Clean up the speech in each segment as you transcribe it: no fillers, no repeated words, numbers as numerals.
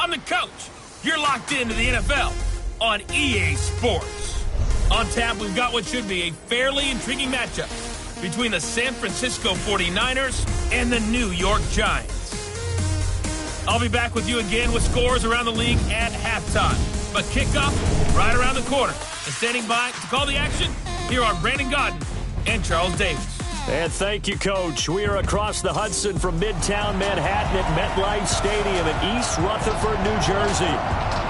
I'm the coach. You're locked into the NFL on EA Sports. On tap, we've got what should be a fairly intriguing matchup between the San Francisco 49ers and the New York Giants. I'll be back with you again with scores around the league at halftime. But kickoff right around the corner. And standing by to call the action, here are Brandon Gaudin and Charles Davis. And thank you, Coach. We are across the Hudson from Midtown Manhattan at MetLife Stadium in East Rutherford, New Jersey.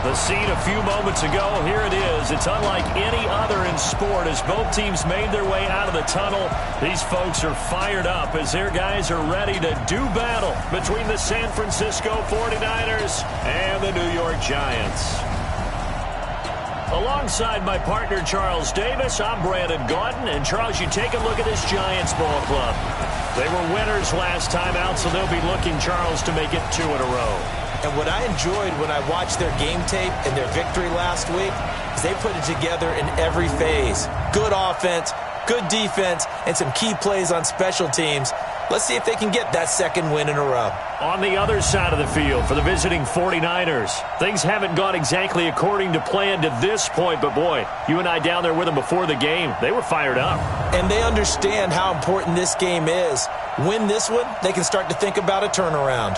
The scene a few moments ago, here it is. It's unlike any other in sport as both teams made their way out of the tunnel. These folks are fired up as their guys are ready to do battle between the San Francisco 49ers and the New York Giants. Alongside my partner, Charles Davis, I'm Brandon Gaudin. And, Charles, you take a look at this Giants ball club. They were winners last time out, so they'll be looking, Charles, to make it 2 in a row. And what I enjoyed when I watched their game tape and their victory last week is they put it together in every phase. Good offense, good defense, and some key plays on special teams. Let's see if they can get that second win in a row. On the other side of the field for the visiting 49ers, things haven't gone exactly according to plan to this point, but boy, you and I down there with them before the game, they were fired up. And they understand how important this game is. Win this one, they can start to think about a turnaround.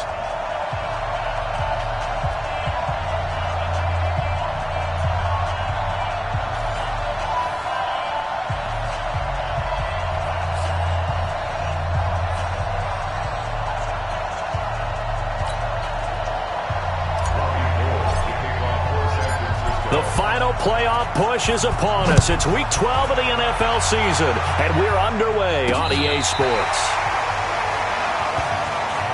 The final playoff push is upon us. It's Week 12 of the NFL season, and we're underway on EA Sports.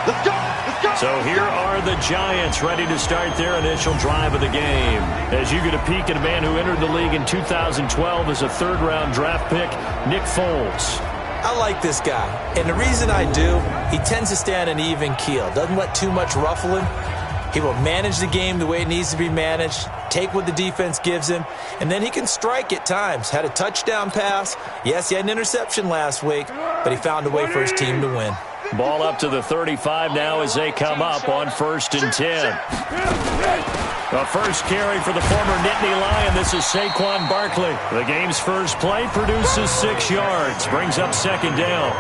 Let's go! Let's go! So here are the Giants ready to start their initial drive of the game. As you get a peek at a man who entered the league in 2012 as a third-round draft pick, Nick Foles. I like this guy, and the reason I do, he tends to stay on an even keel. Doesn't let too much ruffle him. He will manage the game the way it needs to be managed, take what the defense gives him, and then he can strike at times. Had a touchdown pass. Yes, he had an interception last week, but he found a way for his team to win. Ball up to the 35 now as they come up on 1st and 10. The first carry for the former Nittany Lion. This is Saquon Barkley. The game's first play produces 6 yards, brings up 2nd down.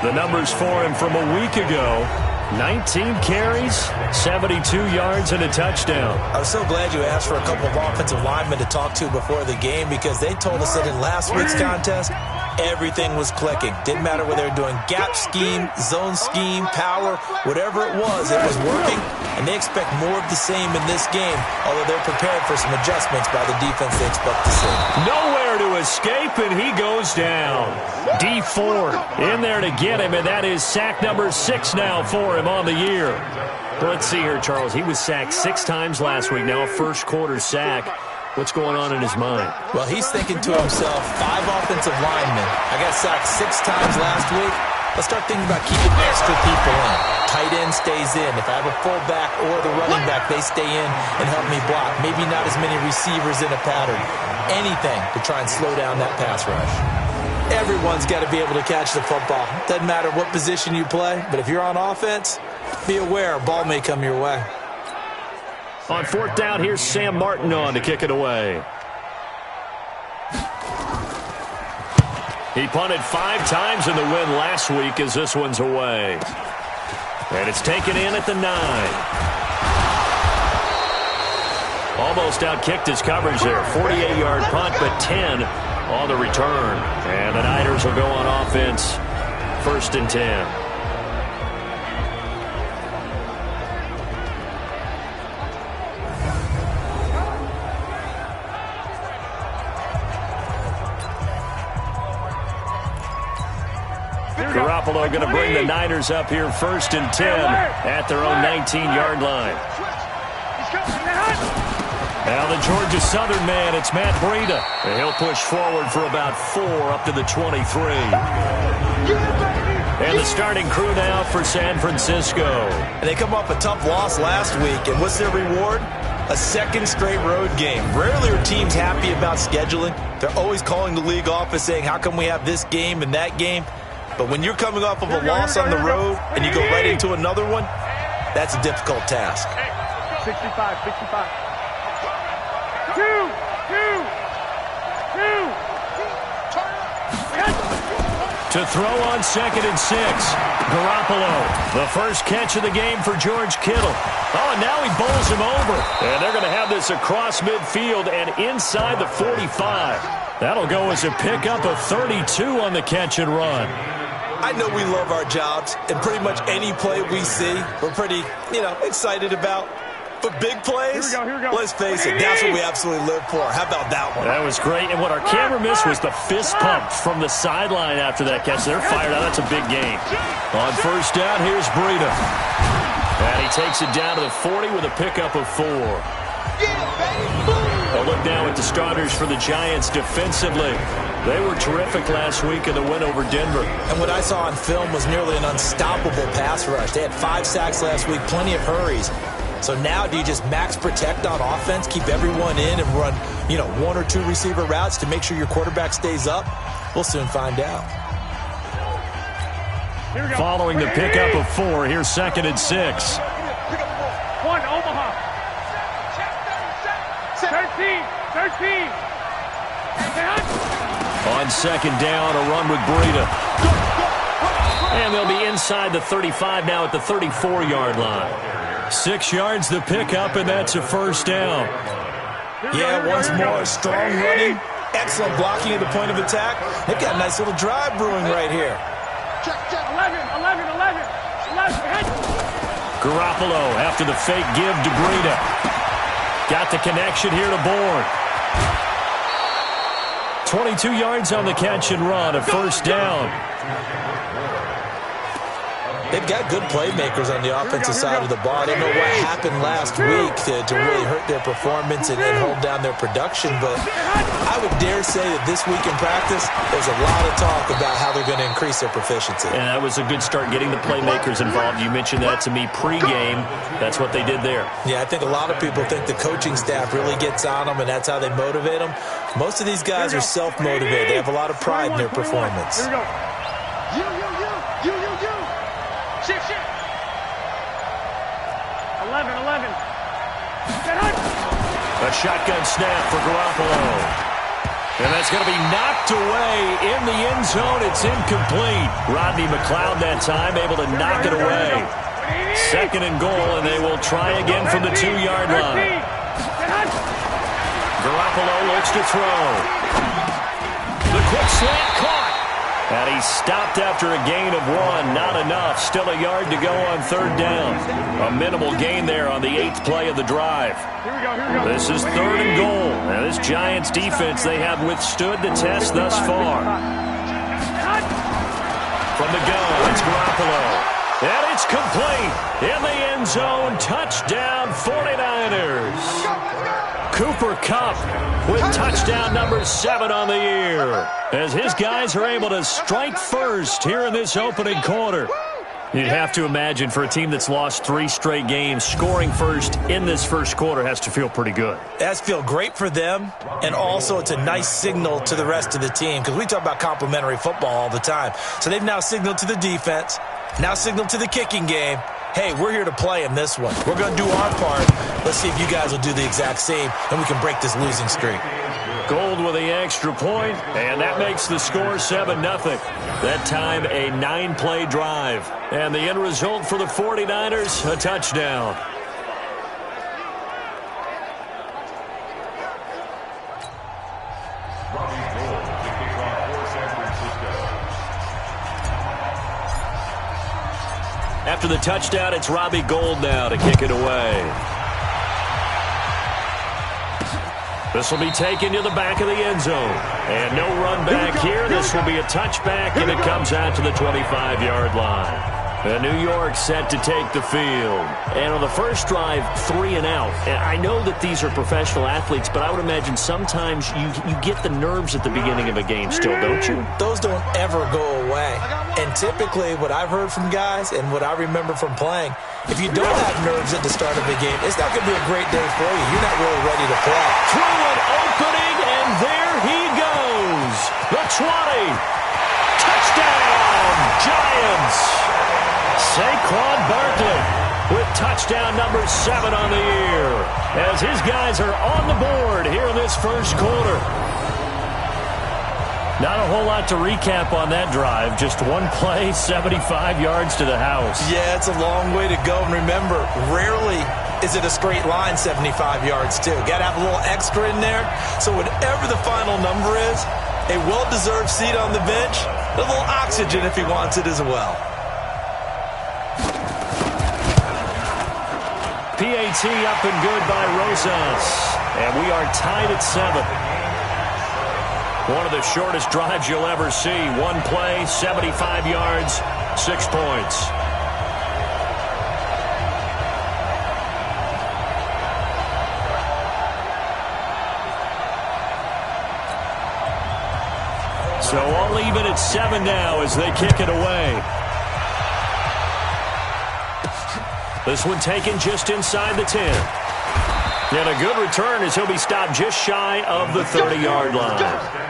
The numbers for him from a week ago: 19 carries, 72 yards, and a touchdown. I was so glad you asked for a couple of offensive linemen to talk to before the game because they told us that in last week's contest, everything was clicking. Didn't matter whether they were doing gap scheme, zone scheme, power, whatever it was working, and they expect more of the same in this game, although they're prepared for some adjustments by the defense they expect to see. Nowhere to escape, and he goes down. D Ford in there to get him, and that is sack number 6 now for him on the year. Let's see here, Charles. He was sacked 6 times last week, now a first-quarter sack. What's going on in his mind? Well, he's thinking to himself, 5 offensive linemen. I got sacked 6 times last week. Let's start thinking about keeping extra people in. Tight end stays in. If I have a fullback or the running back, they stay in and help me block. Maybe not as many receivers in a pattern. Anything to try and slow down that pass rush. Everyone's got to be able to catch the football. Doesn't matter what position you play, but if you're on offense, be aware a ball may come your way. On 4th down, here's Sam Martin on to kick it away. He punted 5 times in the win last week as this one's away. And it's taken in at the 9. Almost outkicked his coverage there. 48-yard punt, but 10 on the return. And the Niners will go on offense. 1st and 10. Garoppolo going to bring the Niners up here 1st and 10 at their own 19-yard line. Now the Georgia Southern man, it's Matt Breida. And he'll push forward for about 4 up to the 23. And the starting crew now for San Francisco. And they come off a tough loss last week, and what's their reward? A 2nd straight road game. Rarely are teams happy about scheduling. They're always calling the league office saying, how come we have this game and that game? But when you're coming off of a loss on the road and you go right into another one, that's a difficult task. 65. 2. To throw on 2nd and 6. Garoppolo, the first catch of the game for George Kittle. Oh, and now he bowls him over. And they're going to have this across midfield and inside the 45. That'll go as a pickup of 32 on the catch and run. I know we love our jobs, and pretty much any play we see, we're pretty, excited about. But big plays, here we go. Let's face it, that's what we absolutely live for. How about that one? That was great. And what our camera missed was the fist pump from the sideline after that catch. They're fired out. That's a big game. On first down, here's Breida. And he takes it down to the 40 with a pickup of 4. A look now at the starters for the Giants defensively. They were terrific last week in the win over Denver. And what I saw on film was nearly an unstoppable pass rush. They had 5 sacks last week, plenty of hurries. So now do you just max protect on offense, keep everyone in, and run, 1 or 2 receiver routes to make sure your quarterback stays up? We'll soon find out. Following the pickup of 4, here's 2nd and 6. 1, Omaha. 13. On 2nd down, a run with Breida. And they'll be inside the 35 now at the 34-yard line. 6 yards the pickup, and that's a first down. Yeah, once more, strong running, excellent blocking at the point of attack. They've got a nice little drive brewing right here. 11. Garoppolo after the fake give to Breida. Got the connection here to Bourne. 22 yards on the catch and run, a first down. They've got good playmakers on the offensive side of the ball. I don't know what happened last week to really hurt their performance and hold down their production, but I would dare say that this week in practice, there's a lot of talk about how they're going to increase their proficiency. And that was a good start, getting the playmakers involved. You mentioned that to me pregame. That's what they did there. Yeah, I think a lot of people think the coaching staff really gets on them, and that's how they motivate them. Most of these guys are self-motivated. They have a lot of pride in their performance. Here we go. Shift. 11. A shotgun snap for Garoppolo. And that's going to be knocked away in the end zone. It's incomplete. Rodney McLeod that time able to knock it away. 2nd and goal, and they will try again from the 2-yard line. Garoppolo looks to throw. The quick slant caught. And he stopped after a gain of 1. Not enough. Still a yard to go on 3rd down. A minimal gain there on the 8th play of the drive. Here we go. This is 3rd and goal. Now this Giants defense, they have withstood the test thus far. From the gun, it's Garoppolo. And it's complete. In the end zone, touchdown 49ers. Cooper Kupp with touchdown number 7 on the year, as his guys are able to strike first here in this opening quarter. You'd have to imagine for a team that's lost 3 straight games, scoring first in this first quarter has to feel pretty good. It has to feel great for them, and also it's a nice signal to the rest of the team, because we talk about complimentary football all the time. So they've now signaled to the defense, now signaled to the kicking game, hey, we're here to play in this one. We're going to do our part. Let's see if you guys will do the exact same, and we can break this losing streak. Gold with the extra point, and that makes the score 7-0. That time, a 9-play drive. And the end result for the 49ers, a touchdown. After the touchdown, it's Robbie Gould now to kick it away. This will be taken to the back of the end zone. And no run back here. This will be a touchback, and it comes out to the 25-yard line. And New York set to take the field. And on the first drive, 3 and out. And I know that these are professional athletes, but I would imagine sometimes you get the nerves at the beginning of a game still, don't you? Those don't ever go away. And typically what I've heard from guys and what I remember from playing, if you don't have nerves at the start of the game, it's not going to be a great day for you. You're not really ready to play. Through an opening, and there he goes. The 20. Touchdown, Giants. Saquon Barkley with touchdown number 7 on the year, as his guys are on the board here in this first quarter. Not a whole lot to recap on that drive. Just one play, 75 yards to the house. Yeah, it's a long way to go. And remember, rarely is it a straight line 75 yards, too. Got to have a little extra in there. So whatever the final number is, a well-deserved seat on the bench, a little oxygen if he wants it as well. PAT up and good by Rosas. And we are tied at 7. One of the shortest drives you'll ever see. One play, 75 yards, 6 points. So all even at 7 now as they kick it away. This one taken just inside the 10. And a good return as he'll be stopped just shy of the 30-yard line.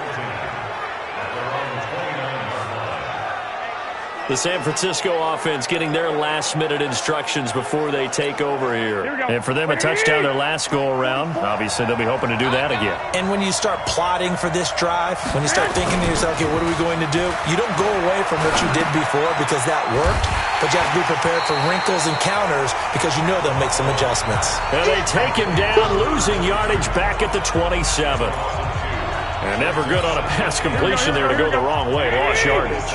The San Francisco offense getting their last-minute instructions before they take over here. And for them, a touchdown their last go-around. Obviously, they'll be hoping to do that again. And when you start plotting for this drive, when you start thinking to yourself, okay, what are we going to do? You don't go away from what you did before because that worked, but you have to be prepared for wrinkles and counters because you know they'll make some adjustments. And they take him down, losing yardage back at the 27. And never good on a pass completion there to go the wrong way. Lost yardage.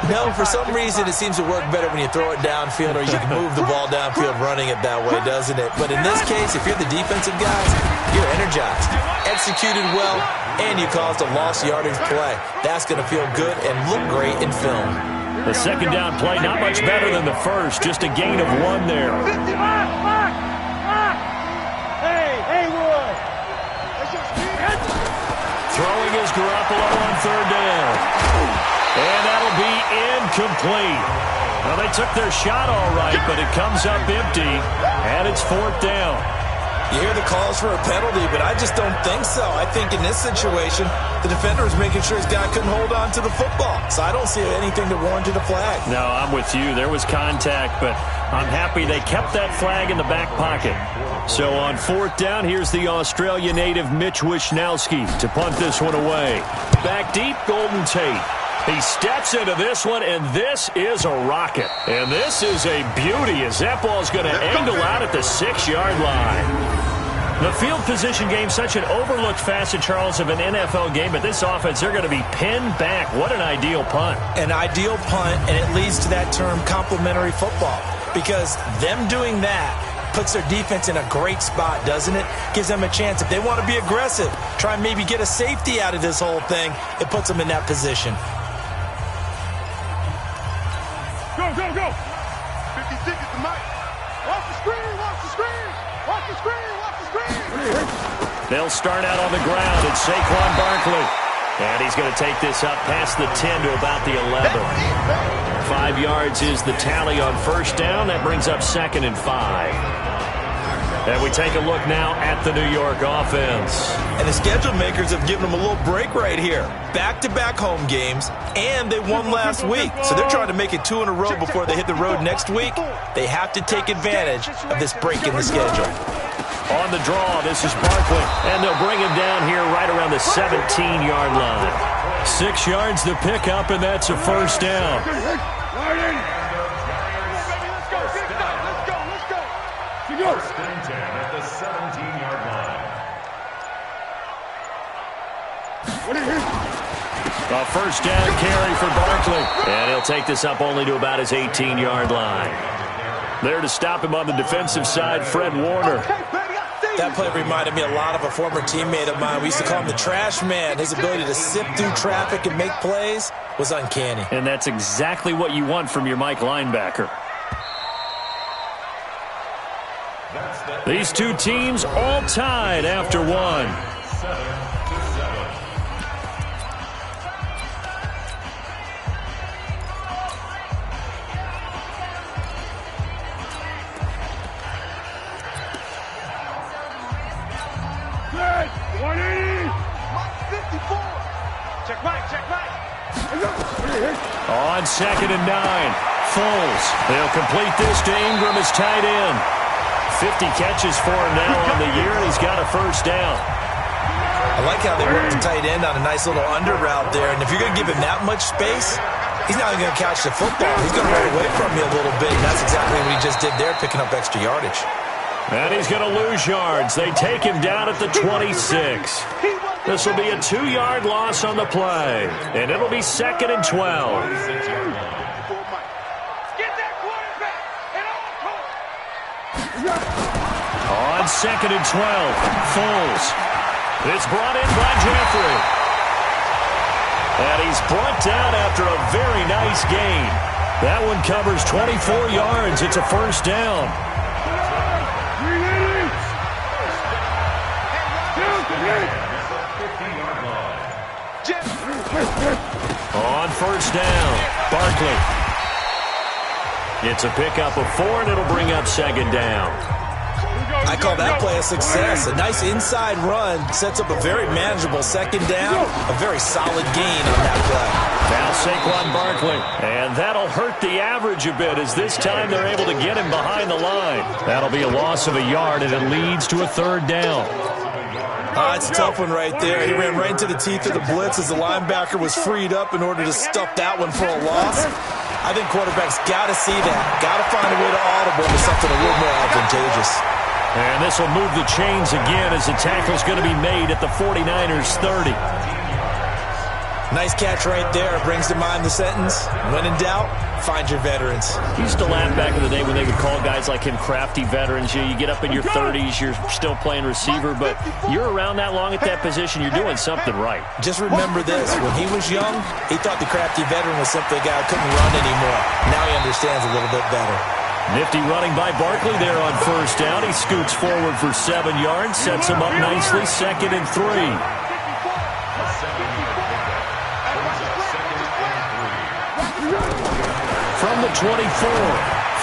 No, for some reason it seems to work better when you throw it downfield or you can move the ball downfield running it that way, doesn't it? But in this case, if you're the defensive guys, you're energized, executed well, and you caused a lost yardage play. That's going to feel good and look great in film. The second down play, not much better than the first, just a gain of 1 there. Hey, Wood. Throwing is Garoppolo on 3rd down. And that'll be incomplete. Well, they took their shot all right, but it comes up empty, and it's 4th down. You hear the calls for a penalty, but I just don't think so. I think in this situation, the defender was making sure his guy couldn't hold on to the football. So I don't see anything to warrant a flag. No, I'm with you. There was contact, but I'm happy they kept that flag in the back pocket. So on 4th down, here's the Australia native Mitch Wishnowsky to punt this one away. Back deep, Golden Tate. He steps into this one, and this is a rocket. And this is a beauty as that ball's going to angle out at the 6-yard line. The field position game, such an overlooked facet, Charles, of an NFL game, but this offense, they're going to be pinned back. What an ideal punt. An ideal punt, and it leads to that term complementary football, because them doing that puts their defense in a great spot, doesn't it? Gives them a chance. If they want to be aggressive, try and maybe get a safety out of this whole thing, it puts them in that position. Go. 56 is the mic. Watch the screen, watch the screen. Watch the screen, watch the screen. They'll start out on the ground. It's Saquon Barkley. And he's going to take this up past the 10 to about the 11. 5 yards is the tally on 1st down. That brings up 2nd and 5. And we take a look now at the New York offense. And the schedule makers have given them a little break right here. Back-to-back home games, and they won last week. So they're trying to make it 2 in a row before they hit the road next week. They have to take advantage of this break in the schedule. On the draw, this is Barkley. And they'll bring him down here right around the 17-yard line. 6 yards to pick up, and that's a 1st down. First and 10 at the 17-yard line. A 1st down carry for Barkley. And he'll take this up only to about his 18-yard line. There to stop him on the defensive side, Fred Warner. That play reminded me a lot of a former teammate of mine. We used to call him the trash man. His ability to sift through traffic and make plays was uncanny. And that's exactly what you want from your Mike linebacker. These two teams all tied after 1. 7-7. Good. 180. 54. Check right. On 2nd and 9. Foles. They'll complete this to Ingram as tight end. 50 catches for him now on the year, and he's got a first down. I like how they work the tight end on a nice little under route there. And if you're going to give him that much space, he's not even going to catch the football. He's going to run away from you a little bit, and that's exactly what he just did there, picking up extra yardage. And he's going to lose yards. They take him down at the 26. This will be a 2-yard loss on the play, and it'll be 2nd and 12. On 2nd and 12, Foles. It's brought in by Jeffrey. And he's brought down after a very nice gain. That one covers 24 yards. It's a first down. On first down, Barkley. It's a pickup of 4, and it'll bring up 2nd down. I call that play a success. A nice inside run sets up a very manageable 2nd down. A very solid gain on that play. Now Saquon Barkley. And that'll hurt the average a bit as this time they're able to get him behind the line. That'll be a loss of a yard, and it leads to a 3rd down. It's a tough one right there. He ran right into the teeth of the blitz as the linebacker was freed up in order to stuff that one for a loss. I think quarterbacks got to see that. Got to find a way to audible to something a little more advantageous. And this will move the chains again as the tackle's going to be made at the 49ers 30. Nice catch right there. Brings to mind the sentence, when in doubt, find your veterans. He used to laugh back in the day when they would call guys like him crafty veterans. You get up in your 30s, you're still playing receiver, but you're around that long at that position, you're doing something right. Just remember this. When he was young, he thought the crafty veteran was simply a guy who couldn't run anymore. Now he understands a little bit better. Nifty running by Barkley there on first down. He scoots forward for 7 yards, sets him up nicely, 2nd and 3. From the 24,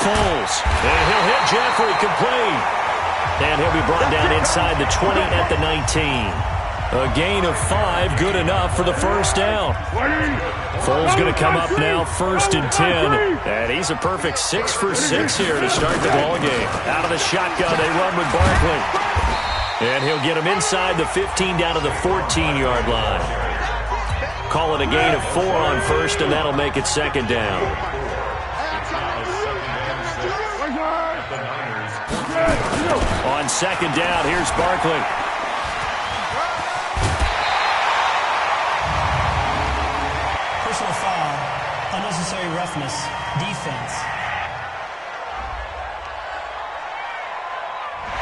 Foles. And he'll hit Jeffrey complete. And he'll be brought down inside the 20 at the 19. A gain of 5, good enough for the first down. Foles going to come up now, 1st and 10. And he's a perfect 6 for 6 here to start the ball game. Out of the shotgun, they run with Barkley. And he'll get him inside the 15 down to the 14-yard line. Call it a gain of 4 on first, and that'll make it 2nd down. On 2nd down, here's Barkley. Personal foul, unnecessary roughness, defense.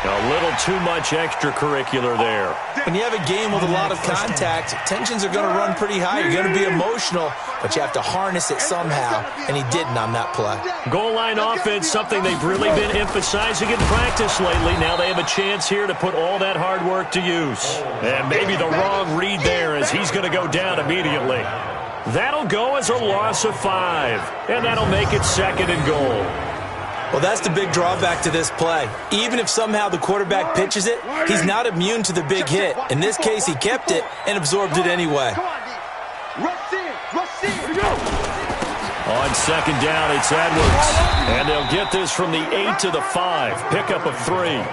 A little too much extracurricular there. When you have a game with a lot of contact, tensions are going to run pretty high. You're going to be emotional, but you have to harness it somehow, and he didn't on that play. Goal line offense, something they've really been emphasizing in practice lately. Now they have a chance here to put all that hard work to use. And maybe the wrong read there as he's going to go down immediately. That'll go as a loss of 5, and that'll make it 2nd and goal. Well, that's the big drawback to this play. Even if somehow the quarterback pitches it, he's not immune to the big hit. In this case, he kept it and absorbed it anyway. On 2nd down, it's Edwards. And they'll get this from the 8 to the 5. Pickup of 3.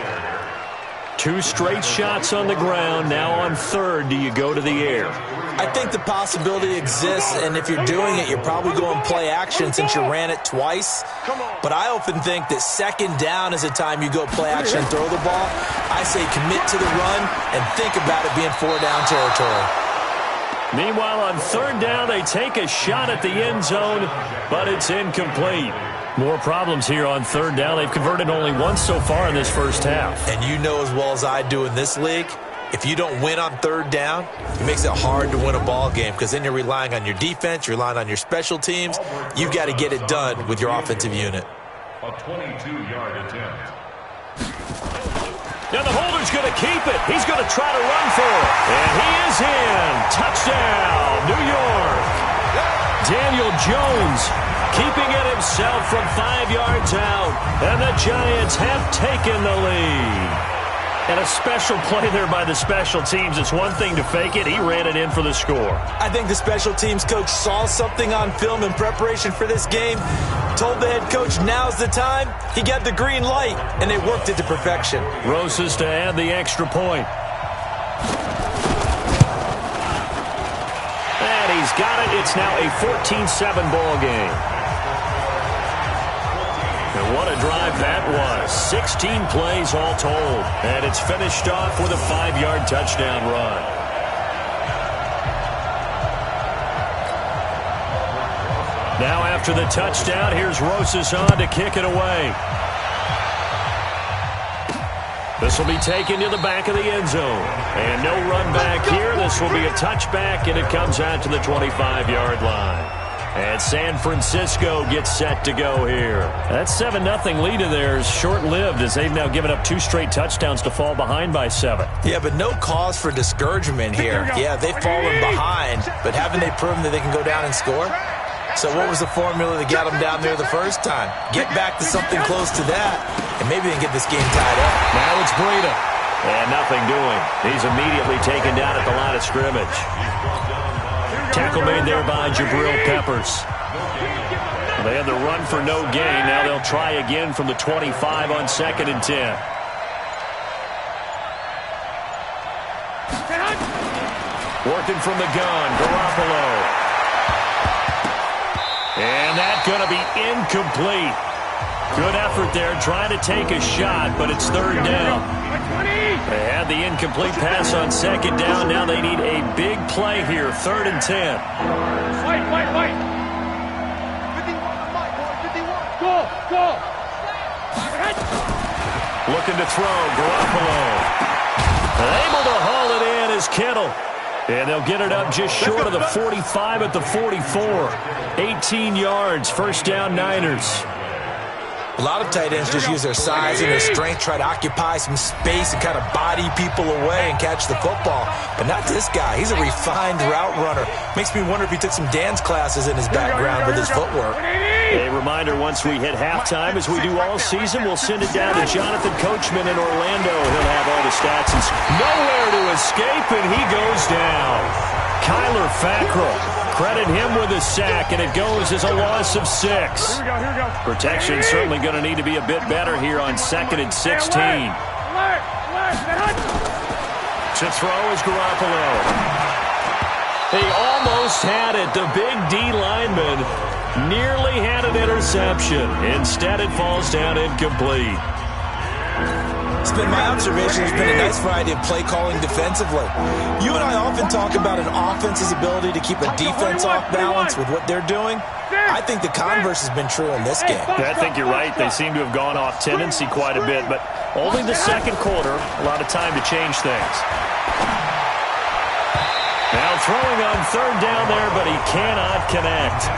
2 straight shots on the ground. Now on 3rd, do you go to the air? I think the possibility exists, and if you're doing it, you're probably going play action since you ran it twice. But I often think that 2nd down is a time you go play action and throw the ball. I say commit to the run and think about it being 4-down territory. Meanwhile, on 3rd down, they take a shot at the end zone, but it's incomplete. More problems here on 3rd down. They've converted only once so far in this first half. And you know as well as I do in this league, if you don't win on 3rd down, it makes it hard to win a ball game because then you're relying on your defense, you're relying on your special teams. You've got to get it done with your offensive unit. A 22-yard attempt. Now the holder's going to keep it. He's going to try to run for it. And he is in. Touchdown, New York. Daniel Jones keeping it himself from 5 yards out. And the Giants have taken the lead. And a special play there by the special teams. It's one thing to fake it. He ran it in for the score. I think the special teams coach saw something on film in preparation for this game, told the head coach now's the time. He got the green light, and they worked it to perfection. Rosas to add the extra point. And he's got it. It's now a 14-7 ball game. And what a drive that was. 16 plays all told. And it's finished off with a 5-yard touchdown run. Now after the touchdown, here's Rosas on to kick it away. This will be taken to the back of the end zone. And no run back here. This will be a touchback, and it comes out to the 25-yard line. And San Francisco gets set to go here. That 7-0 lead of theirs short-lived as they've now given up 2 straight touchdowns to fall behind by 7. Yeah, but no cause for discouragement here. Yeah, they've fallen behind, but haven't they proven that they can go down and score? So what was the formula that got them down there the first time? Get back to something close to that, and maybe they can get this game tied up. Now it's Breida. And nothing doing. He's immediately taken down at the line of scrimmage. Tackle made there by Jabril Peppers. They had the run for no gain. Now they'll try again from the 25 on 2nd and 10. Working from the gun, Garoppolo. And that's going to be incomplete. Good effort there, trying to take a shot, but it's 3rd down. They had the incomplete pass on 2nd down. Now they need a big play here, 3rd and 10. Fight. 51. Go. Looking to throw, Garoppolo. Able to haul it in is Kittle. And they'll get it up just short of the 45 at the 44. 18 yards, 1st down Niners. A lot of tight ends just use their size and their strength, try to occupy some space and kind of body people away and catch the football. But not this guy. He's a refined route runner. Makes me wonder if he took some dance classes in his background with his footwork. A reminder, once we hit halftime, as we do all season, we'll send it down to Jonathan Coachman in Orlando. He'll have all the stats. And nowhere to escape, and he goes down. Kyler Fackrell. Credit him with a sack, and it goes as a loss of 6. Here we go. Protection certainly going to need to be a bit better here on 2nd and 16. To throw is Garoppolo. He almost had it. The big D lineman nearly had an interception. Instead, it falls down incomplete. It's been my observation. There's been a nice variety of play calling defensively. You and I often talk about an offense's ability to keep a defense off balance with what they're doing. I think the converse has been true in this game. I think you're right. They seem to have gone off tendency quite a bit, but only the 2nd quarter, a lot of time to change things. Now throwing on 3rd down there, but he cannot connect.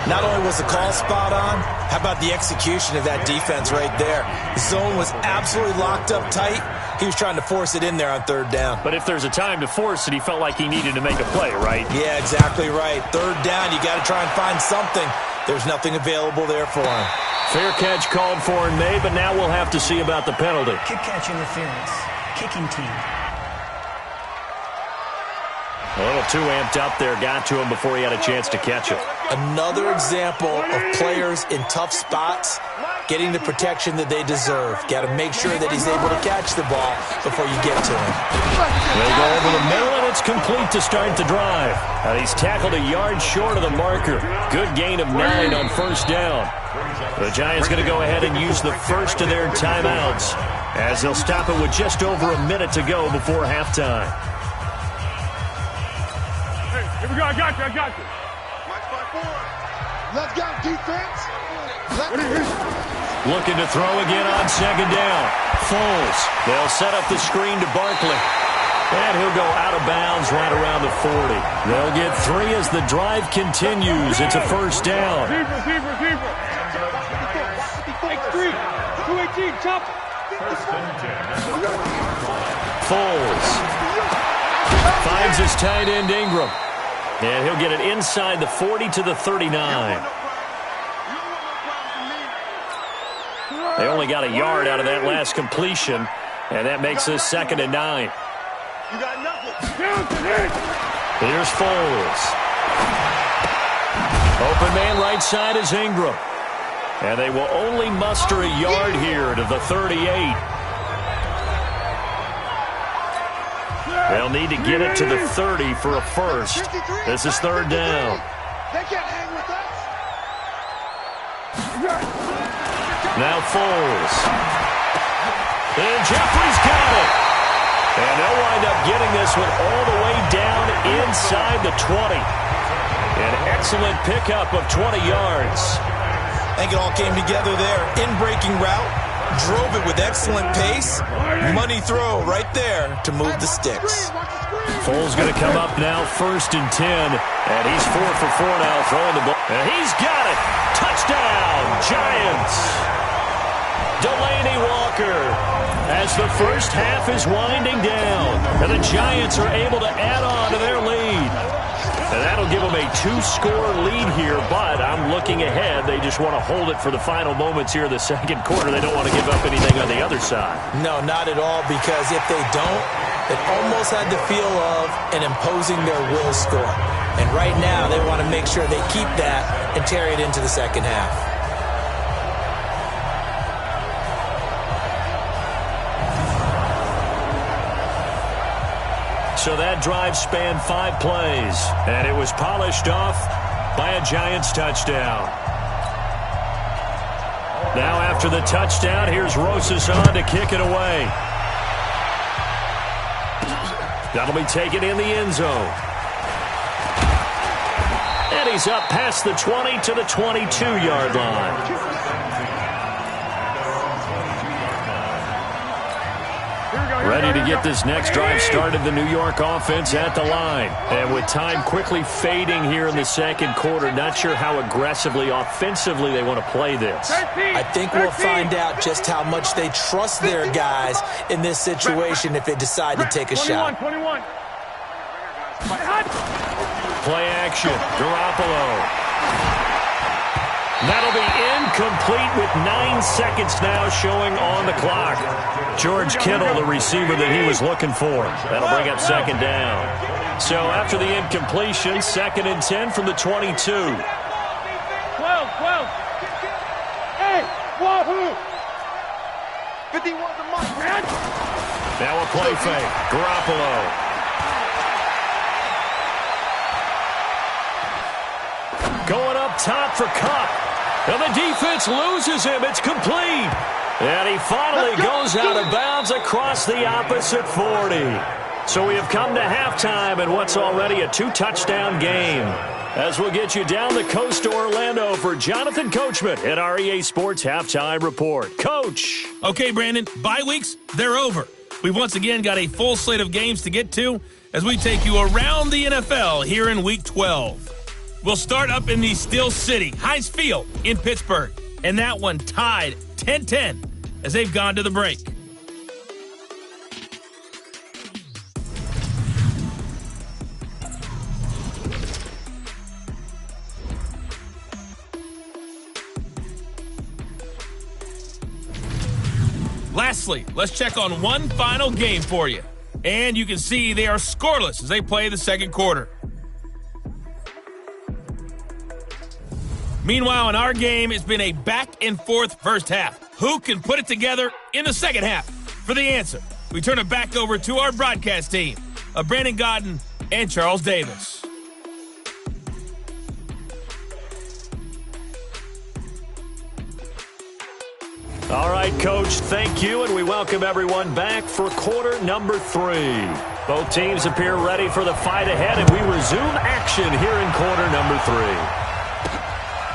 Not only was the call spot on, how about the execution of that defense right there? The zone was absolutely locked up tight. He was trying to force it in there on 3rd down. But if there's a time to force it, he felt like he needed to make a play, right? Yeah, exactly right. 3rd down, you got to try and find something. There's nothing available there for him. Fair catch called for and made, but now we'll have to see about the penalty. Kick catch interference. Kicking team. A little too amped up there. Got to him before he had a chance to catch it. Another example of players in tough spots getting the protection that they deserve. Got to make sure that he's able to catch the ball before you get to him. They go over the middle, and it's complete to start the drive. And he's tackled a yard short of the marker. Good gain of 9 on 1st down. The Giants going to go ahead and use the first of their timeouts as they'll stop it with just over a minute to go before halftime. Here we go. I got you. Let's go, defense. Looking to throw again on 2nd down. Foles. They'll set up the screen to Barkley. And he'll go out of bounds right around the 40. They'll get 3 as the drive continues. It's a 1st down. Receiver. X3. 218. Chop. Foles finds his tight end Ingram. And he'll get it inside the 40 to the 39. They only got a yard out of that last completion, and that makes this 2nd and 9. You got nothing. Here's Foles. Open man right side is Ingram. And they will only muster a yard here to the 38. They'll need to get it to the 30 for a first. This is 3rd down. They can't hang with us. Now Foles. And Jeffrey's got it. And they'll wind up getting this one all the way down inside the 20. An excellent pickup of 20 yards. I think it all came together there. In-breaking route, drove it with excellent pace. Money throw right there to move the sticks. Foles going to come up now 1st and 10. And he's 4 for 4 now throwing the ball. And he's got it. Touchdown, Giants. Delaney Walker as the first half is winding down. And the Giants are able to add on to their lead. And that'll give them a 2-score lead here, but I'm looking ahead. They just want to hold it for the final moments here in the 2nd quarter. They don't want to give up anything on the other side. No, not at all, because if they don't, it almost had the feel of an imposing their will score. And right now, they want to make sure they keep that and carry it into the 2nd half. So that drive spanned 5 plays, and it was polished off by a Giants touchdown. Now after the touchdown, here's Rosas on to kick it away. That'll be taken in the end zone. And he's up past the 20 to the 22-yard line. Ready to get this next drive started, the New York offense at the line. And with time quickly fading here in the 2nd quarter, not sure how aggressively, offensively they want to play this. I think we'll find out just how much they trust their guys in this situation if they decide to take a shot. Play action, Garoppolo. That'll be incomplete with 9 seconds now showing on the clock. George Kittle, the receiver that he was looking for. That'll bring up 2nd down. So after the incompletion, 2nd and 10 from the 22. 12. Hey, wahoo! 51's a must, man. Now a play fake. Garoppolo. Going up top for Kupp. And the defense loses him. It's complete. And he finally goes out of bounds across the opposite 40. So we have come to halftime in what's already a 2-touchdown game. As we'll get you down the coast to Orlando for Jonathan Coachman at our EA Sports Halftime Report. Coach. Okay, Brandon, bye weeks, they're over. We've once again got a full slate of games to get to as we take you around the NFL here in Week 12. We'll start up in the Steel City, Heinz Field in Pittsburgh. And that one tied 10-10 as they've gone to the break. Lastly, let's check on one final game for you. And you can see they are scoreless as they play the 2nd quarter. Meanwhile, in our game, it's been a back-and-forth first half. Who can put it together in the 2nd half? For the answer, we turn it back over to our broadcast team of Brandon Gaudin and Charles Davis. All right, Coach, thank you, and we welcome everyone back for quarter number 3. Both teams appear ready for the fight ahead, and we resume action here in quarter number 3.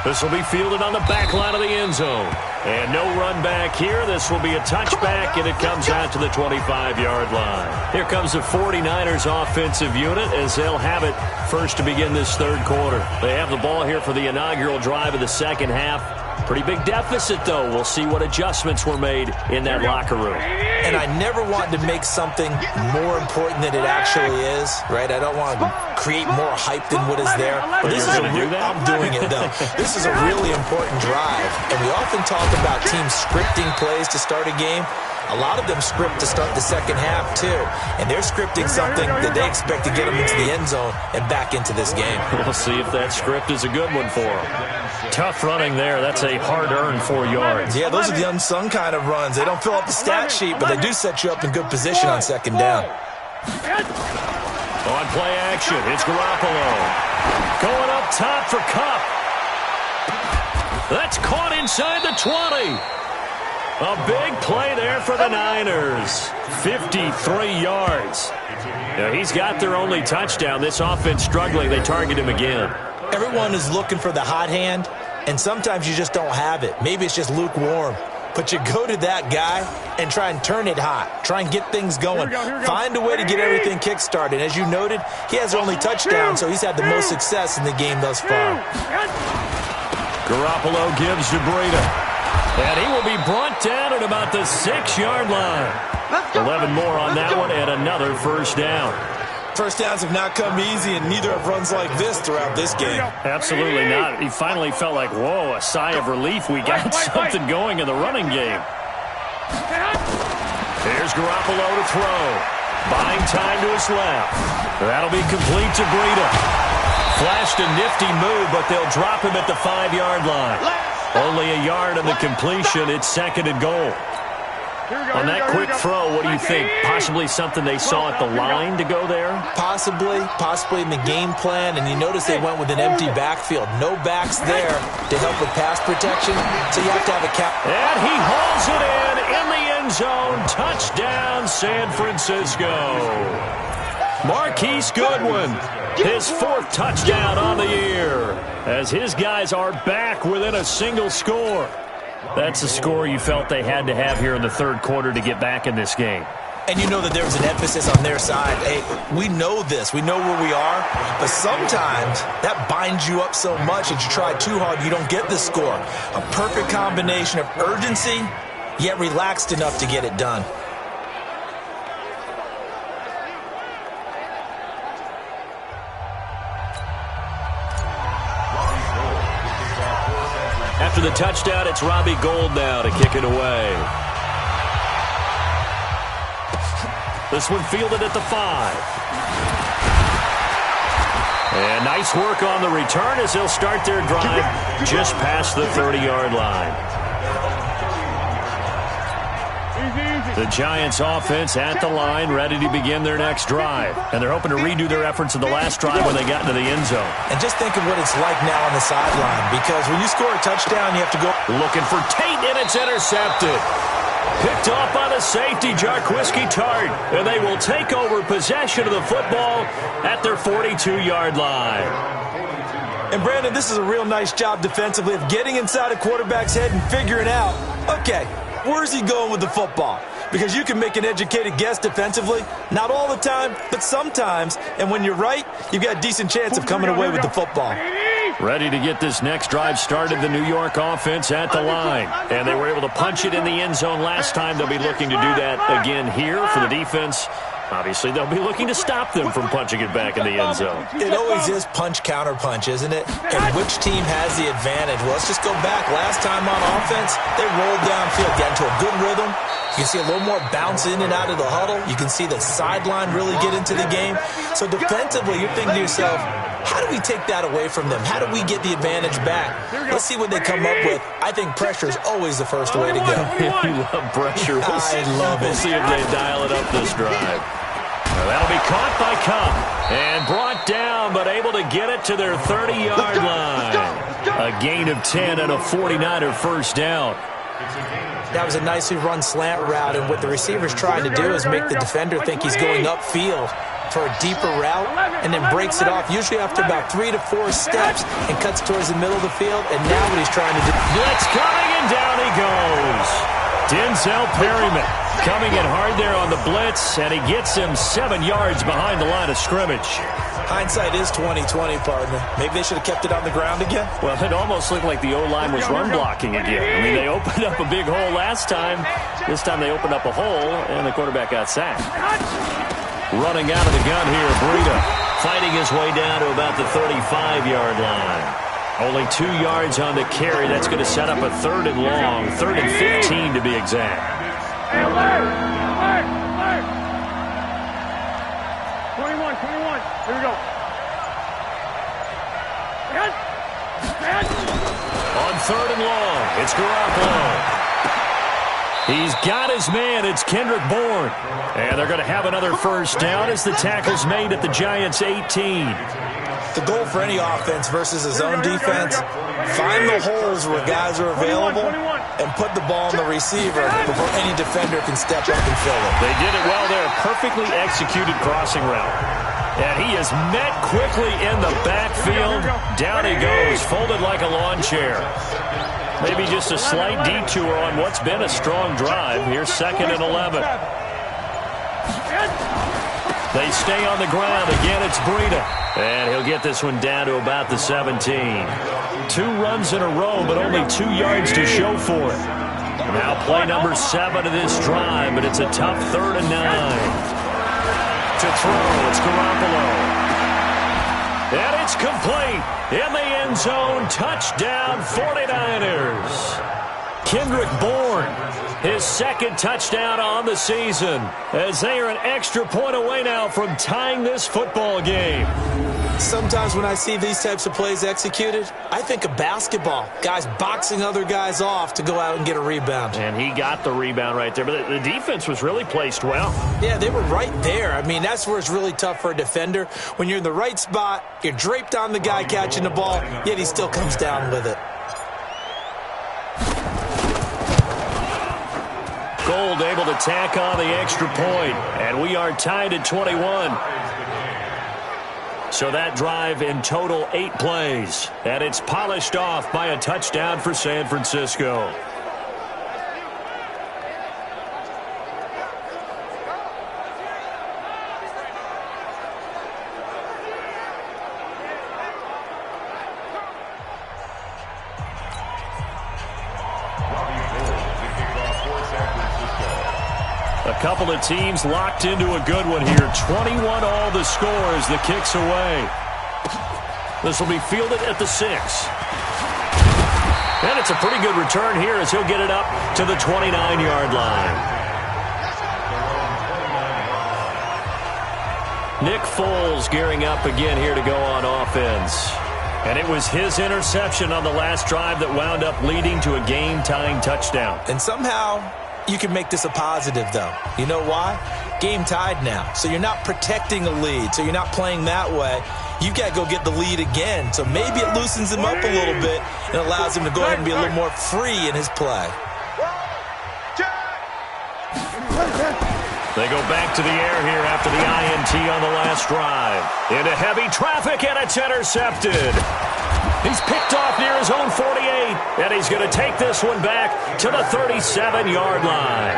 This will be fielded on the back line of the end zone. And no run back here. This will be a touchback, and it comes out to the 25-yard line. Here comes the 49ers offensive unit as they'll have it first to begin this 3rd quarter. They have the ball here for the inaugural drive of the 2nd half. Pretty big deficit, though. We'll see what adjustments were made in that locker room. And I never wanted to make something more important than it actually is, right? I don't want to create more hype than what is there. But this is I'm doing it, though. This is a really important drive. And we often talk about teams scripting plays to start a game. A lot of them script to start the second half, too. And they're scripting something that they expect to get them into the end zone and back into this game. We'll see if that script is a good one for them. Tough running there. That's a hard-earned 4 yards. Yeah, those are the unsung kind of runs. They don't fill up the stat sheet, but they do set you up in good position on second down. On play action, it's Garoppolo. Going up top for Kupp. That's caught inside the 20. A big play there for the Niners. 53 yards. Now, he's got their only touchdown. This offense struggling. They target him again. Everyone is looking for the hot hand, and sometimes you just don't have it. Maybe it's just lukewarm. But you go to that guy and try and turn it hot. Try and get things going. Find a way to get everything kick-started. As you noted, he has their only touchdown, so he's had the most success in the game thus far. Garoppolo gives to Breida. And he will be brought down at about the 6-yard line. 11 more on that one and another first down. First downs have not come easy, and neither have runs like this throughout this game. Absolutely not. He finally felt like, whoa, a sigh of relief. We got something going in the running game. Here's Garoppolo to throw. Buying time to his left. That'll be complete to Breida. Flashed a nifty move, but they'll drop him at the 5-yard line. Only a yard on the completion. It's second and goal. On that quick throw, what do you think? Possibly something they saw at the line to go there? Possibly in the game plan. And you notice they went with an empty backfield. No backs there to help with pass protection. So you have to have a cap. And he hauls it in the end zone. Touchdown, San Francisco. Marquise Goodwin, his 4th touchdown on the year, as his guys are back within a single score. That's a score you felt they had to have here in the third quarter to get back in this game. And you know that there was an emphasis on their side. Hey, we know this. We know where we are. But sometimes that binds you up so much that you try too hard, you don't get the score. A perfect combination of urgency, yet relaxed enough to get it done. After the touchdown, it's Robbie Gould now to kick it away. This one fielded at the 5. And nice work on the return as they'll start their drive just past the 30-yard line. The Giants offense at the line, ready to begin their next drive. And they're hoping to redo their efforts of the last drive when they got into the end zone. And just think of what it's like now on the sideline, because when you score a touchdown, you have to go. Looking for Tate, and it's intercepted. Picked off by the safety, Jarquiski Tart. And they will take over possession of the football at their 42-yard line. And, Brandon, this is a real nice job defensively of getting inside a quarterback's head and figuring out, okay, where's he going with the football? Because you can make an educated guess defensively. Not all the time, but sometimes. And when you're right, you've got a decent chance of coming away with the football. Ready to get this next drive started, the New York offense at the line. And they were able to punch it in the end zone last time. They'll be looking to do that again here for the defense. Obviously, they'll be looking to stop them from punching it back in the end zone. It always is punch, counter punch, isn't it? And which team has the advantage? Well, let's just go back. Last time on offense, they rolled downfield, got into a good rhythm. You can see a little more bounce in and out of the huddle. You can see the sideline really get into the game. So defensively, you're thinking to yourself, how do we take that away from them? How do we get the advantage back? Let's see what they come up with. I think pressure is always the first way to go. You love pressure. I love it. We'll see if they dial it up this drive. That'll be caught by Kupp and brought down, but able to get it to their 30-yard line. A gain of 10 and a 49er first down. That was a nicely run slant route, and what the receiver's trying to do is make the defender think he's going upfield for a deeper route, and then breaks it off, usually after about 3 to 4 steps, and cuts towards the middle of the field, and now what he's trying to do. Blitz coming, and down he goes. Denzel Perryman coming in hard there on the blitz, and he gets him 7 yards behind the line of scrimmage. Hindsight is 20/20, partner. Maybe they should have kept it on the ground again. Well, it almost looked like the O-line was run blocking again. I mean, they opened up a big hole last time. This time they opened up a hole, and the quarterback got sacked. Running out of the gun here, Breida, fighting his way down to about the 35-yard line. Only 2 yards on the carry. That's going to set up a 3rd and long, 3rd and 15 to be exact. 21. Here we go. On 3rd and long, it's Garoppolo. He's got his man. It's Kendrick Bourne. And they're going to have another first down as the tackle's made at the Giants' 18. The goal for any offense versus his own defense, find the holes where guys are available and put the ball in the receiver before any defender can step up and fill it. They did it well there. Perfectly executed crossing route. And he is met quickly in the backfield. Down he goes, folded like a lawn chair. Maybe just a slight detour on what's been a strong drive. Here's 2nd and 11. They stay on the ground. Again, it's Breida. And he'll get this one down to about the 17. 2 runs in a row, but only 2 yards to show for it. Now play number 7 of this drive, but it's a tough 3rd and 9. To throw, it's Garoppolo. And it's complete. In the end zone, touchdown 49ers. Kendrick Bourne, his 2nd touchdown on the season, as they are an extra point away now from tying this football game. Sometimes when I see these types of plays executed, I think of basketball. Guys boxing other guys off to go out and get a rebound. And he got the rebound right there, but the defense was really placed well. Yeah, they were right there. I mean, that's where it's really tough for a defender. When you're in the right spot, you're draped on the guy catching the ball, yet he still comes down with it. Gold able to tack on the extra point, and we are tied at 21. So that drive in total 8 plays, and it's polished off by a touchdown for San Francisco. A couple of teams locked into a good one here. 21 all the scores. The kick's away. This will be fielded at the 6. And it's a pretty good return here as he'll get it up to the 29-yard line. Nick Foles gearing up again here to go on offense. And it was his interception on the last drive that wound up leading to a game-tying touchdown. And somehow you can make this a positive, though. You know why? Game tied now. So you're not protecting a lead. So you're not playing that way. You've got to go get the lead again. So maybe it loosens him up a little bit and allows him to go ahead and be a little more free in his play. They go back to the air here after the INT on the last drive. Into heavy traffic, and it's intercepted. He's picked off near his own 48, and he's going to take this one back to the 37-yard line.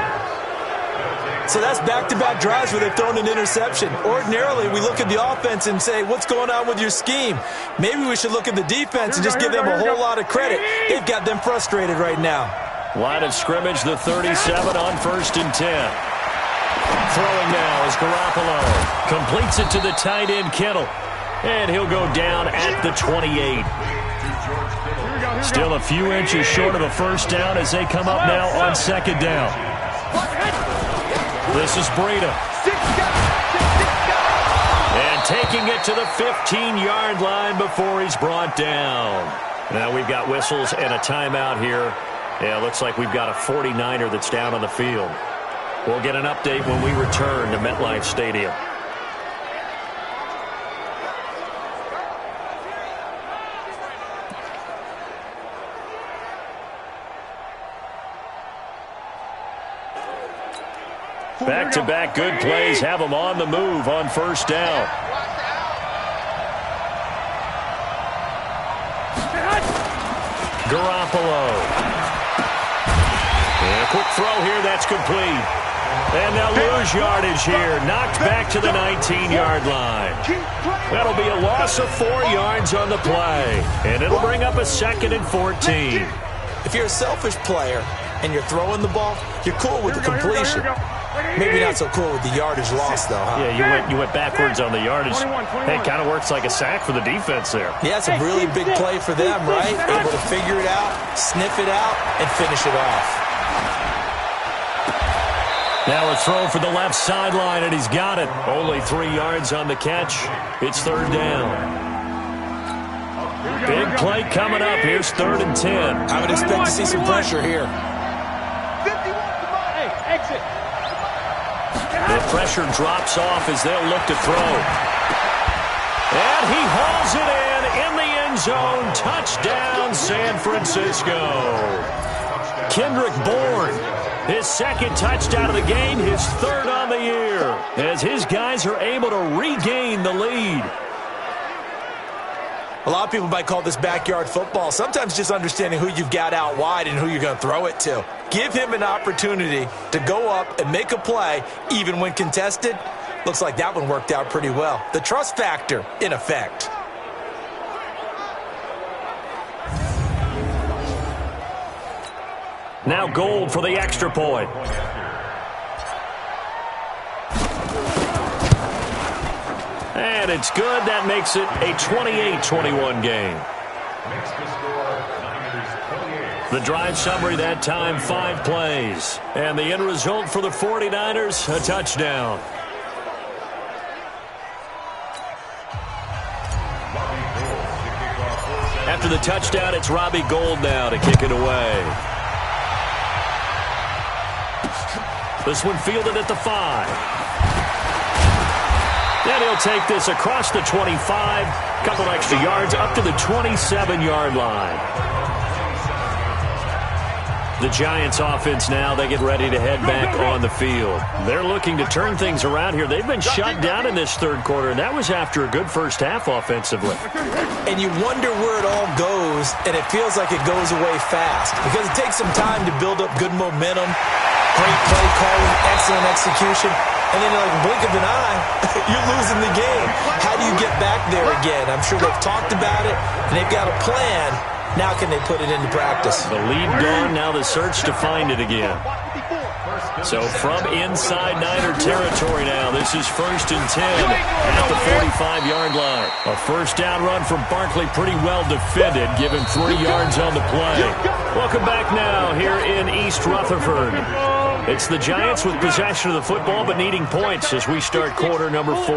So that's back-to-back drives where they've thrown an interception. Ordinarily, we look at the offense and say, what's going on with your scheme? Maybe we should look at the defense and just give them a whole lot of credit. They've got them frustrated right now. Line of scrimmage, the 37 on 1st and 10. Throwing now is Garoppolo. Completes it to the tight end, Kittle. And he'll go down at the 28. Still a few inches short of a first down as they come up now on 2nd down. This is Breida. And taking it to the 15-yard line before he's brought down. Now we've got whistles and a timeout here. Yeah, looks like we've got a 49er that's down on the field. We'll get an update when we return to MetLife Stadium. Back-to-back good plays have them on the move on 1st down. Garoppolo. And a quick throw here, that's complete. And they'll lose yardage here. Knocked back to the 19-yard line. That'll be a loss of 4 yards on the play. And it'll bring up a 2nd and 14. If you're a selfish player and you're throwing the ball, you're cool with the completion. Maybe not so cool with the yardage loss, though, huh? Yeah, you went backwards on the yardage. Hey, it kind of works like a sack for the defense there. Yeah, it's a really big play for them, right? Able to figure it out, sniff it out, and finish it off. Now a throw for the left sideline, and he's got it. Only 3 yards on the catch. It's 3rd down. Big play coming up. Here's 3rd and 10. I would expect to see some pressure here. The pressure drops off as they'll look to throw. And he hauls it in the end zone. Touchdown, San Francisco. Kendrick Bourne, his 2nd touchdown of the game, his 3rd on the year, as his guys are able to regain the lead. A lot of people might call this backyard football. Sometimes just understanding who you've got out wide and who you're going to throw it to. Give him an opportunity to go up and make a play, even when contested. Looks like that one worked out pretty well. The trust factor, in effect. Now Gold for the extra point. And it's good. That makes it a 28-21 game. The drive summary that time, 5 plays. And the end result for the 49ers, a touchdown. After the touchdown, it's Robbie Gould now to kick it away. This one fielded at the 5. Then he'll take this across the 25, couple extra yards up to the 27-yard line. The Giants offense now, they get ready to head back on the field. They're looking to turn things around here. They've been shut down in this 3rd quarter, and that was after a good first half offensively. And you wonder where it all goes, and it feels like it goes away fast because it takes some time to build up good momentum, great play calling, excellent execution. And then like blink of an eye, you're losing the game. How do you get back there again? I'm sure they've talked about it, and they've got a plan. Now can they put it into practice? The lead gone, now the search to find it again. So from inside Niner territory now, this is 1st and 10 at the 45-yard line. A 1st down run from Barkley, pretty well defended, given 3 yards on the play. Welcome back now here in East Rutherford. It's the Giants with possession of the football, but needing points as we start quarter number 4.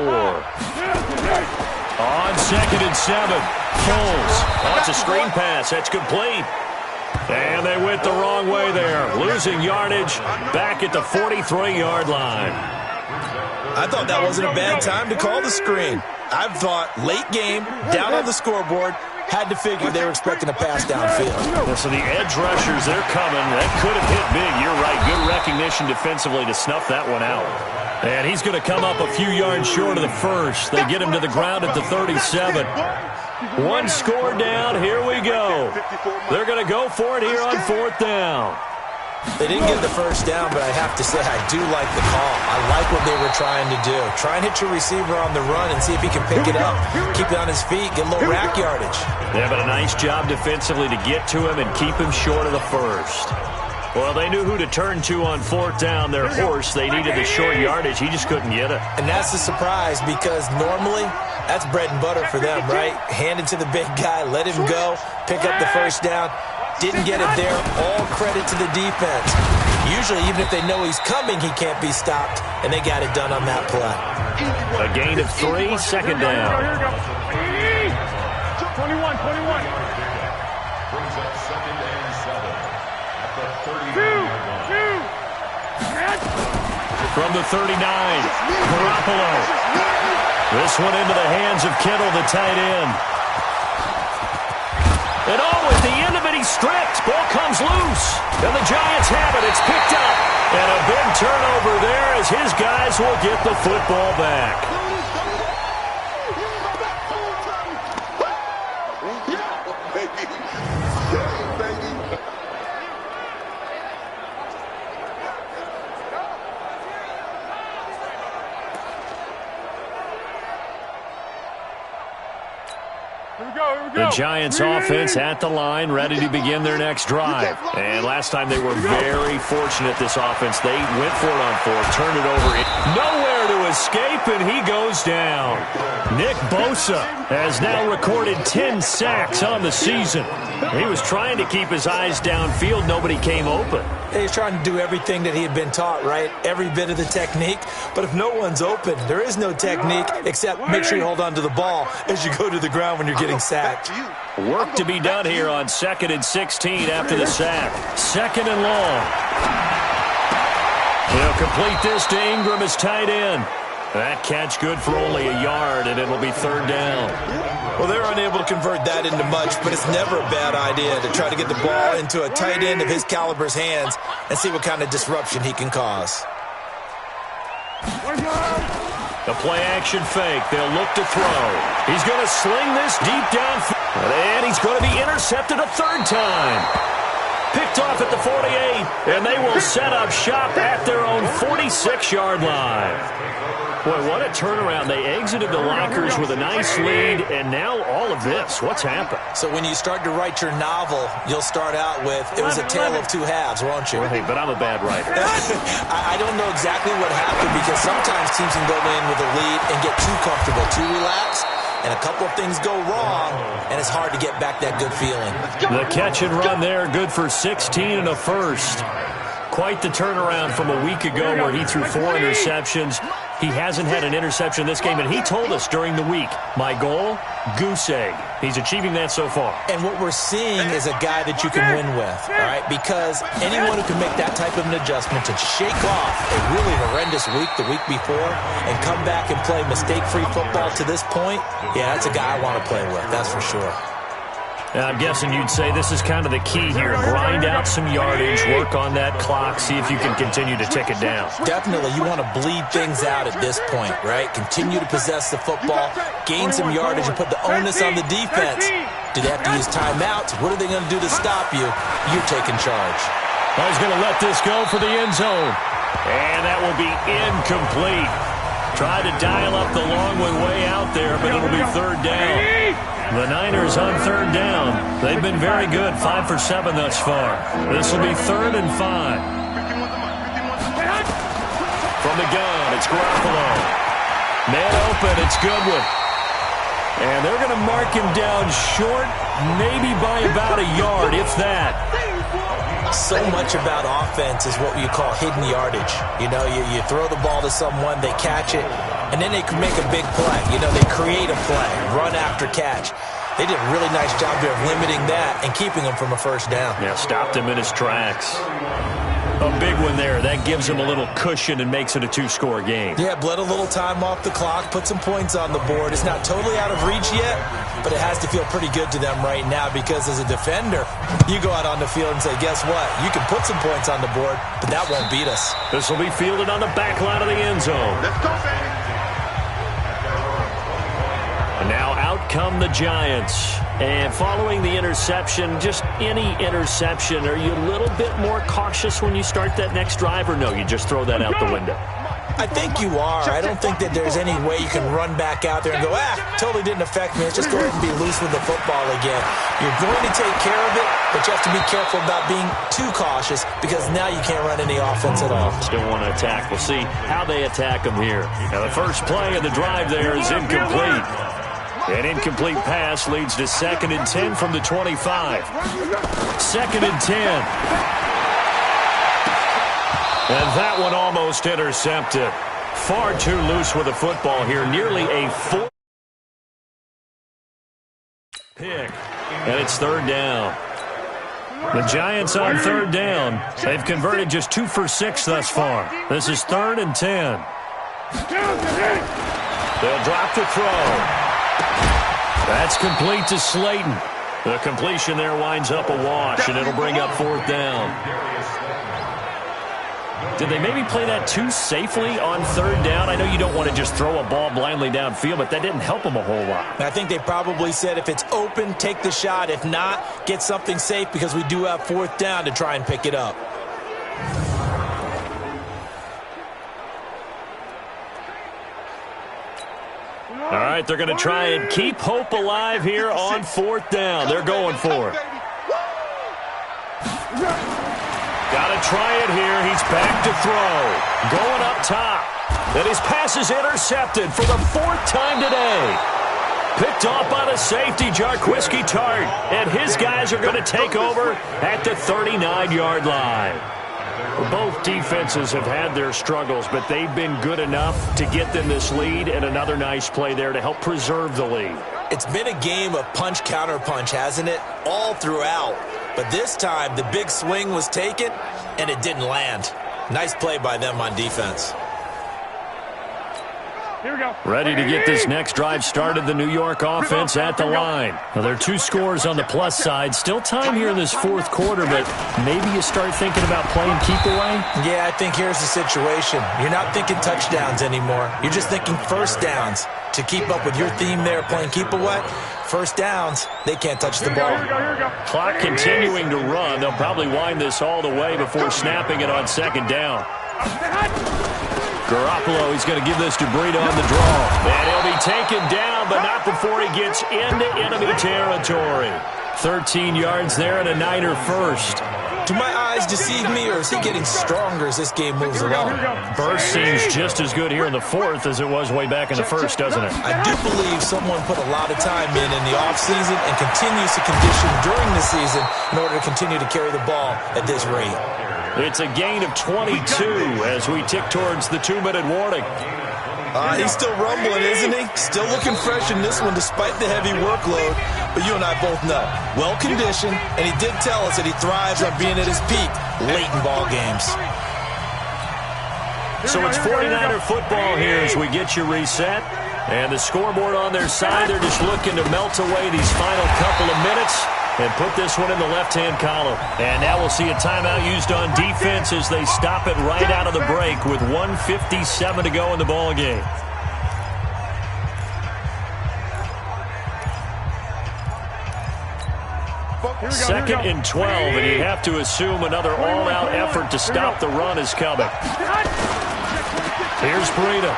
On 2nd and 7, Foles. Oh, it's a screen pass. That's complete. And they went the wrong way there. Losing yardage back at the 43-yard line. I thought that wasn't a bad time to call the screen. I thought late game, down on the scoreboard, had to figure they were expecting a pass downfield. So the edge rushers, they're coming. That could have hit big. You're right. Good recognition defensively to snuff that one out. And he's going to come up a few yards short of the 1st. They get him to the ground at the 37. 1 score down. Here we go. They're going to go for it here on 4th down. They didn't get the 1st down, but I have to say I do like the call. I like what they were trying to do. Try and hit your receiver on the run and see if he can pick it up. Keep it on his feet, get a little rack yardage. Yeah, but a nice job defensively to get to him and keep him short of the 1st. Well, they knew who to turn to on 4th down, their horse. They needed the short yardage. He just couldn't get it. And that's the surprise because normally that's bread and butter for them, right? Hand it to the big guy, let him go, pick up the 1st down. Didn't get it there. All credit to the defense. Usually, even if they know he's coming, he can't be stopped, and they got it done on that play. A gain of 3, 2nd down. 21. Brings up 2nd and 7 at the 39. From the 39, Garoppolo. This one into the hands of Kittle, the tight end. And at the end of it, he's stripped. Ball comes loose. And the Giants have it. It's picked up. And a big turnover there as his guys will get the football back. The Giants offense at the line, ready to begin their next drive. And last time they were very fortunate, this offense. They went for it on fourth, turned it over. Nowhere to escape, and he goes down. Nick Bosa has now recorded 10 sacks on the season. He was trying to keep his eyes downfield. Nobody came open. He's trying to do everything that he had been taught, right? Every bit of the technique. But if no one's open, there is no technique except make sure you hold on to the ball as you go to the ground when you're getting sacked. Work to be done here on 2nd and 16 after the sack. 2nd and long. He'll complete this to Ingram as tight end. That catch good for only a yard, and it'll be 3rd down. Well, they're unable to convert that into much, but it's never a bad idea to try to get the ball into a tight end of his caliber's hands and see what kind of disruption he can cause. The play-action fake. They'll look to throw. He's going to sling this deep down, and he's going to be intercepted a 3rd time. Picked off at the 48, and they will set up shop at their own 46-yard line. Boy, what a turnaround. They exited the lockers with a nice lead, and now all of this. What's happened? So when you start to write your novel, you'll start out with, it was a tale of two halves, won't you? Right, but I'm a bad writer. I don't know exactly what happened because sometimes teams can go in with a lead and get too comfortable, too relaxed, and a couple of things go wrong, and it's hard to get back that good feeling. The catch and run there, good for 16 and a first. Quite the turnaround from a week ago where he threw 4 interceptions. He hasn't had an interception this game, and he told us during the week, my goal, goose egg. He's achieving that so far. And what we're seeing is a guy that you can win with, all right? Because anyone who can make that type of an adjustment to shake off a really horrendous week the week before and come back and play mistake-free football to this point, yeah, that's a guy I want to play with, that's for sure. I'm guessing you'd say this is kind of the key here. Grind out some yardage, work on that clock, see if you can continue to tick it down. Definitely. You want to bleed things out at this point, right? Continue to possess the football, gain some yardage, and put the onus on the defense. Do they have to use timeouts? What are they going to do to stop you? You're taking charge. Well, he's going to let this go for the end zone. And that will be incomplete. Tried to dial up the long way out there, but it'll be 3rd down. The Niners on 3rd down. They've been very good, 5 for 7 thus far. This will be 3rd and 5. From the gun, it's Garoppolo. Man open, it's Goodwin. And they're going to mark him down short, maybe by about a yard, if that. So much about offense is what you call hidden yardage. You know, you throw the ball to someone, they catch it, and then they can make a big play. You know, they create a play, run after catch. They did a really nice job there of limiting that and keeping him from a 1st down. Yeah, stopped him in his tracks. A big one there. That gives him a little cushion and makes it a 2-score game. Yeah, bled a little time off the clock, put some points on the board. It's not totally out of reach yet, but it has to feel pretty good to them right now because as a defender, you go out on the field and say, guess what? You can put some points on the board, but that won't beat us. This will be fielded on the back line of the end zone. Let's go, baby. And now out come the Giants. And following the interception, just any interception, are you a little bit more cautious when you start that next drive, or no, you just throw that out the window? I think you are. I don't think that there's any way you can run back out there and go, totally didn't affect me. Let's just go ahead and be loose with the football again. You're going to take care of it, but you have to be careful about being too cautious because now you can't run any offense at all. Still want to attack. We'll see how they attack them here. Now, the first play of the drive there is incomplete. An incomplete pass leads to 2nd and 10 from the 25. 2nd and 10. And that one almost intercepted. Far too loose with the football here. Nearly a 4 pick. And it's 3rd down. The Giants on 3rd down. They've converted just 2 for 6 thus far. This is 3rd and 10. They'll drop the throw. That's complete to Slayton. The completion there winds up a wash, and it'll bring up 4th down. Did they maybe play that too safely on 3rd down? I know you don't want to just throw a ball blindly downfield, but that didn't help them a whole lot. I think they probably said if it's open, take the shot. If not, get something safe because we do have 4th down to try and pick it up. All right, they're going to try and keep hope alive here on 4th down. They're going for it. Got to try it here. He's back to throw. Going up top. And his pass is intercepted for the 4th time today. Picked off by the safety, Jarquiski Tart. And his guys are going to take over at the 39-yard line. Both defenses have had their struggles, but they've been good enough to get them this lead, and another nice play there to help preserve the lead. It's been a game of punch-counter-punch, hasn't it? All throughout. But this time, the big swing was taken, and it didn't land. Nice play by them on defense. Here we go. Ready to get this next drive started, the New York offense at the line. Now, there are 2 scores on the plus side. Still time here in this 4th quarter, but maybe you start thinking about playing keep away? Yeah, I think here's the situation. You're not thinking touchdowns anymore. You're just thinking first downs. To keep up with your theme there, playing keep away, first downs, they can't touch the ball. Here we go. Clock continuing to run. They'll probably wind this all the way before snapping it on 2nd down. Garoppolo, he's going to give this to Breida on the draw. And he'll be taken down, but not before he gets into enemy territory. 13 yards there and a Niner first. Do my eyes deceive me, or is he getting stronger as this game moves along? Burst seems just as good here in the 4th as it was way back in the 1st, doesn't it? I do believe someone put a lot of time in the offseason and continues to condition during the season in order to continue to carry the ball at this rate. It's a gain of 22 as we tick towards the 2-minute warning. He's still rumbling, isn't he? Still looking fresh in this one despite the heavy workload. But you and I both know, well-conditioned, and he did tell us that he thrives on being at his peak late in ball games. So it's 49er football here as we get you reset. And the scoreboard on their side, they're just looking to melt away these final couple of minutes and put this one in the left-hand column. And now we'll see a timeout used on defense as they stop it right out of the break with 1:57 to go in the ball game. Second and 12, and you have to assume another all-out effort to stop the run is coming. Here's Breida.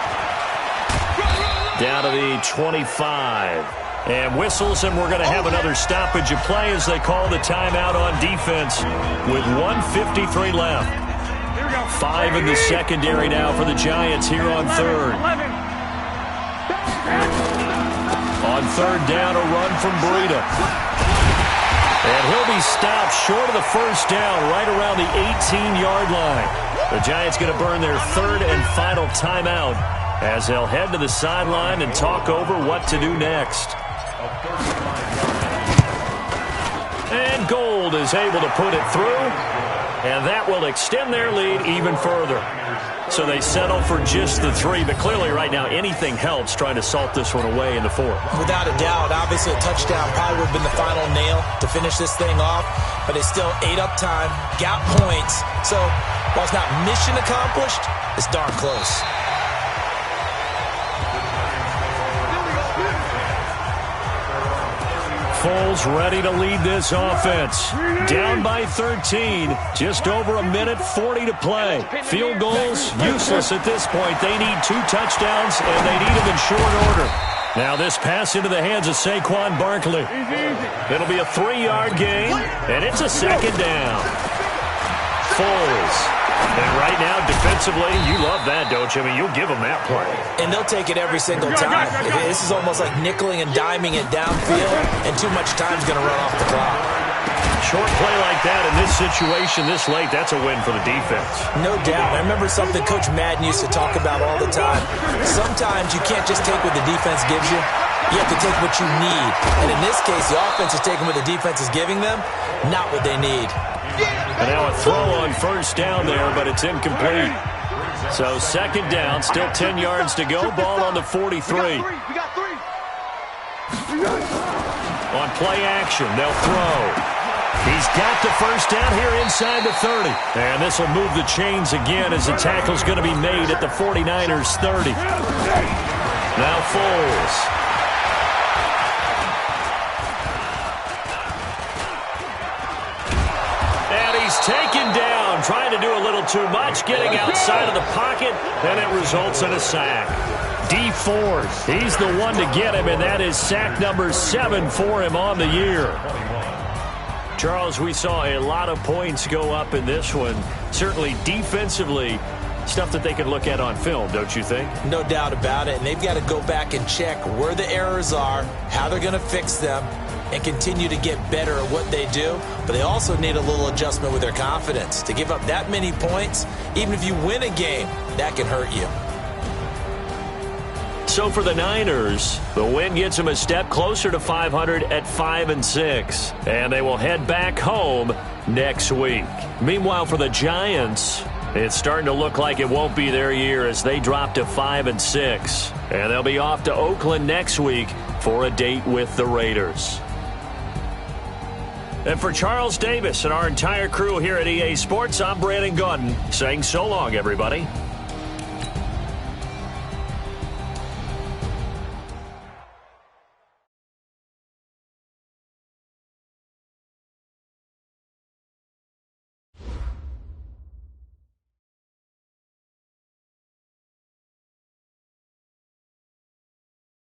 Down to the 25. And whistles, and we're going to have another stoppage of play as they call the timeout on defense with 1:53 left. 5 in the secondary now for the Giants here on 3rd. On 3rd down, a run from Breida. And he'll be stopped short of the first down right around the 18-yard line. The Giants going to burn their 3rd and final timeout as they'll head to the sideline and talk over what to do next. And Gold is able to put it through, and that will extend their lead even further. So they settle for just the 3, but clearly right now anything helps trying to salt this one away in the 4th. Without a doubt, obviously a touchdown probably would have been the final nail to finish this thing off, but it's still 8 up time, got points. So while it's not mission accomplished, it's darn close. Foles ready to lead this offense. Down by 13. Just over a minute, 40 to play. Field goals, useless at this point. They need 2 touchdowns, and they need them in short order. Now this pass into the hands of Saquon Barkley. It'll be a 3-yard gain, and it's a 2nd down. Foles. And right now, defensively, you love that, don't you? I mean, you'll give them that play. And they'll take it every single time. This is almost like nickeling and diming it downfield, and too much time's going to run off the clock. Short play like that in this situation this late, that's a win for the defense. No doubt. I remember something Coach Madden used to talk about all the time. Sometimes you can't just take what the defense gives you. You have to take what you need. And in this case, the offense is taking what the defense is giving them, not what they need. And now a throw on first down there, but it's incomplete. So 2nd down, still 10 yards to go. Ball on the 43. We got 3. On play action, they'll throw. He's got the first down here inside the 30. And this will move the chains again as the tackle's going to be made at the 49ers' 30. Now Foles. He's taken down trying to do a little too much, getting outside of the pocket, and it results in a sack. Dee Ford, he's the one to get him, and that is sack number 7 for him on the year. Charles, we saw a lot of points go up in this one. Certainly defensively, stuff that they can look at on film, don't you think? No doubt about it, and they've got to go back and check where the errors are, how they're going to fix them, and continue to get better at what they do. But they also need a little adjustment with their confidence. To give up that many points, even if you win a game, that can hurt you. So for the Niners, the win gets them a step closer to 500 at 5-6. And they will head back home next week. Meanwhile, for the Giants, it's starting to look like it won't be their year as they drop to 5-6. And they'll be off to Oakland next week for a date with the Raiders. And for Charles Davis and our entire crew here at EA Sports, I'm Brandon Gaudin saying so long, everybody.